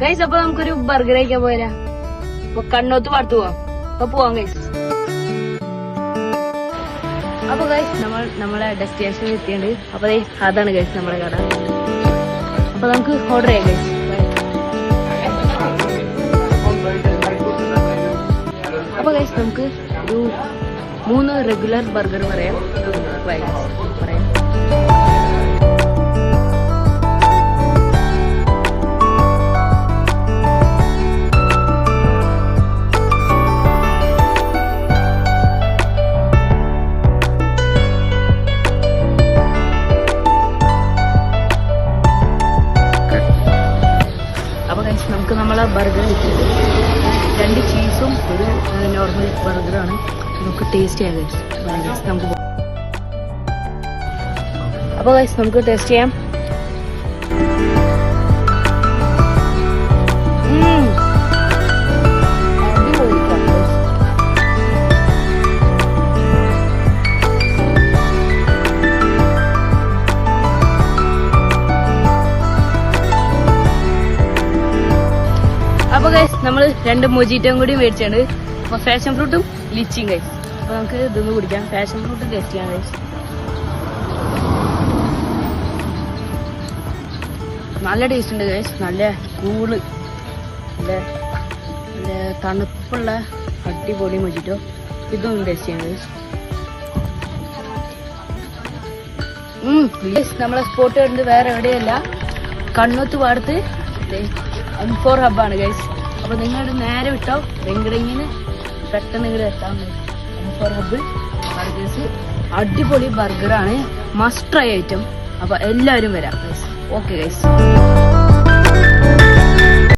Guys അപ്പൊ നമുക്കൊരു burger കഴിക്കാൻ പോയാ. അപ്പൊ കണ്ണോത്ത് പാടത്ത് പോവാം. അപ്പൊ പോവാം ഗൈസ്. അപ്പൊ ഗൈസ് നമ്മളെ ഡെസ്റ്റിനേഷൻ എത്തിയുണ്ട്. അപ്പൊ അതാണ് ഗൈസ് നമ്മളെ കട. അപ്പൊ നമുക്ക് ഓർഡർ ചെയ്യാം ഗൈസ്. അപ്പൊ ഗൈസ് നമുക്ക് ഒരു 3 റെഗുലർ ബർഗർ പറയാം. അപ്പൊ ഗൈസ് നമുക്ക് നമ്മളെ ബർഗർ കിട്ടിയത് 2 ചീസും ഒരു നോർമൽ ബർഗറാണ്. നമുക്ക് ടേസ്റ്റ് ചെയ്യാം ഗൈസ്. നമുക്ക് അപ്പൊ ഗൈസ് നമുക്ക് ടേസ്റ്റ് ചെയ്യാം. അപ്പൊ ഗൈസ് നമ്മള് 2 മൊജിറ്റോയും കൂടി മേടിച്ചാണ്. അപ്പൊ ഫാഷൻ ഫ്രൂട്ടും ലിച്ചിയും ഗൈസ്. അപ്പൊ നമുക്ക് ഇതൊന്ന് കുടിക്കാം. ഫാഷൻ ഫ്രൂട്ട് ടേസ്റ്റ് ചെയ്യാം ഗൈസ്. നല്ല ടേസ്റ്റ് ഉണ്ട് ഗൈസ്. നല്ല കൂള്, നല്ല തണുപ്പുള്ള അടിപൊളി മൊജിറ്റോ. ഇതൊന്നും ടേസ്റ്റ് ചെയ്യാം ഗൈസ്. നമ്മളെ സ്പോട്ട് വരുന്നത് വേറെ എവിടെയല്ല, കണ്ണോത്ത് പാടത്ത് M4 ഹബ്ബാണ് ഗൈസ്. അപ്പൊ നിങ്ങളുടെ നേരെ വിട്ടോ വെങ്കടങ്ങിന് പെട്ടെന്ന് ഇങ്ങോട്ട് എത്താൻ. M4 ഹബ്ബ് ബർഗേഴ്സ് അടിപൊളി ബർഗറാണ്, മസ്റ്റ് ട്രൈ ഐറ്റം. അപ്പൊ എല്ലാവരും വരാം ഗൈസ്. Okay guys.